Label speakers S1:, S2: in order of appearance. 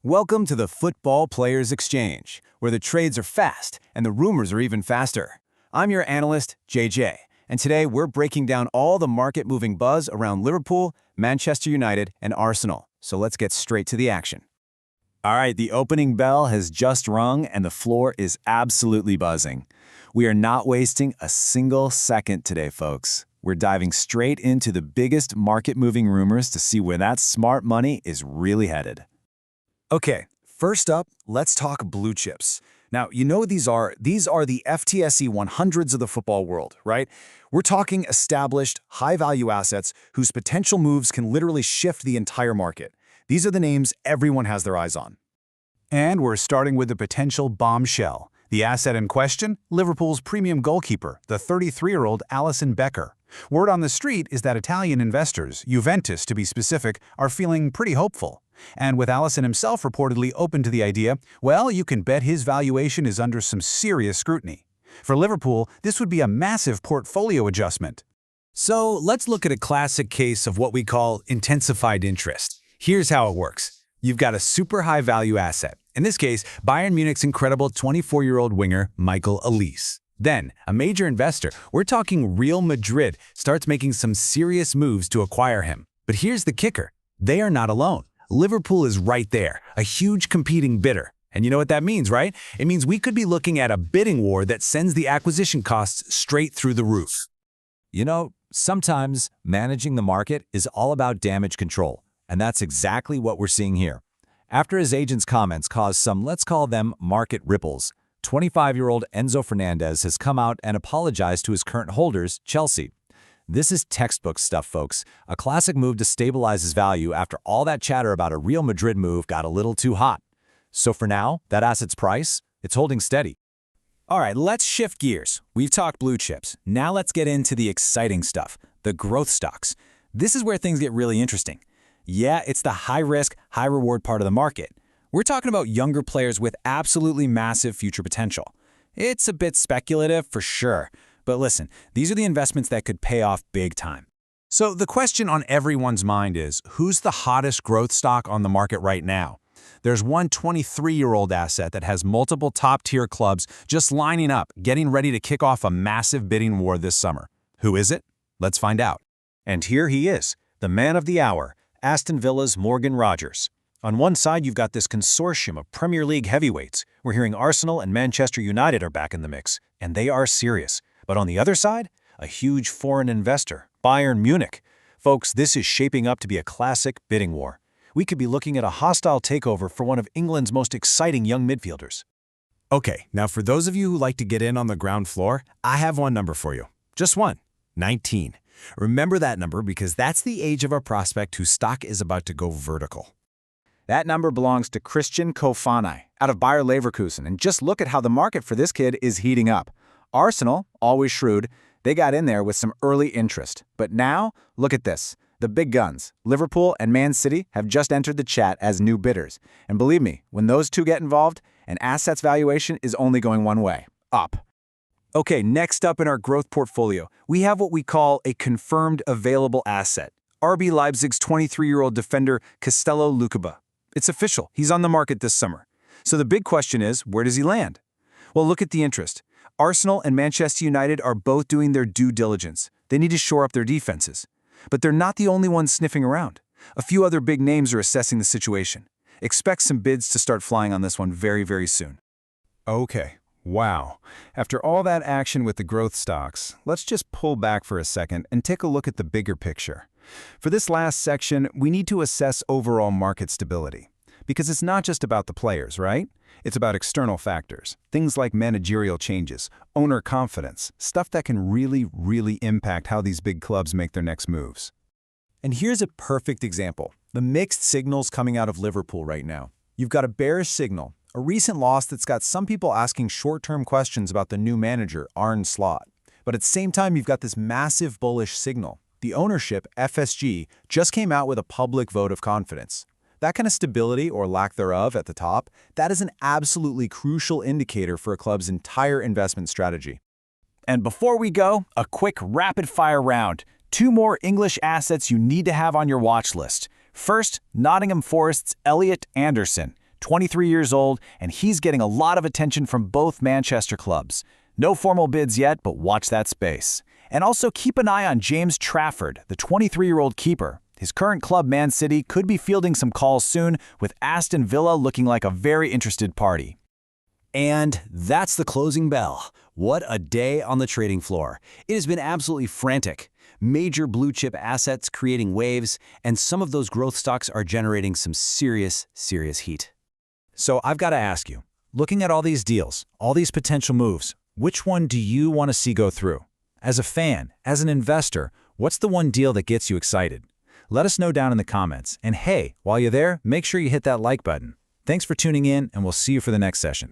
S1: Welcome to the Football Players Exchange, where the trades are fast and the rumors are even faster. I'm your analyst, JJ, and today we're breaking down all the market-moving buzz around Liverpool, Manchester United, and Arsenal. So let's get straight to the action. All right, the opening bell has just rung and the floor is absolutely buzzing. We are not wasting a single second today, folks. We're diving straight into the biggest market-moving rumors to see where that smart money is really headed.
S2: Okay, first up, let's talk blue chips. Now, you know these are the FTSE 100s of the football world, right? We're talking established, high-value assets whose potential moves can literally shift the entire market. These are the names everyone has their eyes on.
S3: And we're starting with the potential bombshell. The asset in question, Liverpool's premium goalkeeper, the 33-year-old Alisson Becker. Word on the street is that Italian investors, Juventus to be specific, are feeling pretty hopeful. And with Alisson himself reportedly open to the idea, well, you can bet his valuation is under some serious scrutiny. For Liverpool, this would be a massive portfolio adjustment.
S1: So let's look at a classic case of what we call intensified interest. Here's how it works. You've got a super high-value asset. In this case, Bayern Munich's incredible 24-year-old winger, Liverpool Alisson. Then, a major investor, we're talking Real Madrid, starts making some serious moves to acquire him. But here's the kicker. They are not alone. Liverpool is right there, a huge competing bidder. And you know what that means, right? It means we could be looking at a bidding war that sends the acquisition costs straight through the roof.
S4: You know, sometimes managing the market is all about damage control, and that's exactly what we're seeing here. After his agent's comments caused some, let's call them market ripples, 25-year-old Enzo Fernandez has come out and apologized to his current holders, Chelsea. This is textbook stuff, folks. A classic move to stabilize his value after all that chatter about a Real Madrid move got a little too hot. So for now, that asset's price, it's holding steady.
S1: All right, let's shift gears. We've talked blue chips. Now let's get into the exciting stuff, the growth stocks. This is where things get really interesting. Yeah, it's the high-risk, high-reward part of the market. We're talking about younger players with absolutely massive future potential. It's a bit speculative for sure. But listen, these are the investments that could pay off big time.
S3: So the question on everyone's mind is, who's the hottest growth stock on the market right now? There's one 23-year-old asset that has multiple top-tier clubs just lining up, getting ready to kick off a massive bidding war this summer. Who is it? Let's find out.
S2: And here he is, the man of the hour, Aston Villa's Morgan Rogers. On one side, you've got this consortium of Premier League heavyweights. We're hearing Arsenal and Manchester United are back in the mix, and they are serious. But on the other side, a huge foreign investor, Bayern Munich. Folks, this is shaping up to be a classic bidding war. We could be looking at a hostile takeover for one of England's most exciting young midfielders.
S3: Okay, now for those of you who like to get in on the ground floor, I have one number for you. Just one, 19. Remember that number because that's the age of a prospect whose stock is about to go vertical.
S1: That number belongs to Christian Kofane out of Bayer Leverkusen, and just look at how the market for this kid is heating up. Arsenal, always shrewd, they got in there with some early interest. But now, look at this. The big guns, Liverpool and Man City, have just entered the chat as new bidders. And believe me, when those two get involved, an asset's valuation is only going one way, up. Okay, next up in our growth portfolio, we have what we call a confirmed available asset. RB Leipzig's 23-year-old defender, Castello Lukeba. It's official, he's on the market this summer. So the big question is, where does he land? Well, look at the interest. Arsenal and Manchester United are both doing their due diligence. They need to shore up their defenses. But they're not the only ones sniffing around. A few other big names are assessing the situation. Expect some bids to start flying on this one very, very soon.
S3: Okay, wow. After all that action with the growth stocks, let's just pull back for a second and take a look at the bigger picture. For this last section, we need to assess overall market stability. Because it's not just about the players, right? It's about external factors, things like managerial changes, owner confidence, stuff that can really impact how these big clubs make their next moves.
S4: And here's a perfect example, the mixed signals coming out of Liverpool right now. You've got a bearish signal, a recent loss that's got some people asking short-term questions about the new manager, Arne Slot. But at the same time, you've got this massive bullish signal. The ownership, FSG, just came out with a public vote of confidence. That kind of stability, or lack thereof, at the top, that is an absolutely crucial indicator for a club's entire investment strategy.
S1: And before we go, a quick rapid-fire round. 2 more English assets you need to have on your watch list. First, Nottingham Forest's Elliot Anderson, 23 years old, and he's getting a lot of attention from both Manchester clubs. No formal bids yet, but watch that space. And also keep an eye on James Trafford, the 23-year-old keeper. His current club, Man City, could be fielding some calls soon, with Aston Villa looking like a very interested party.
S2: And that's the closing bell. What a day on the trading floor. It has been absolutely frantic. Major blue-chip assets creating waves, and some of those growth stocks are generating some serious heat.
S4: So I've got to ask you, looking at all these deals, all these potential moves, which one do you want to see go through? As a fan, as an investor, what's the one deal that gets you excited? Let us know down in the comments. And hey, while you're there, make sure you hit that like button. Thanks for tuning in, and we'll see you for the next session.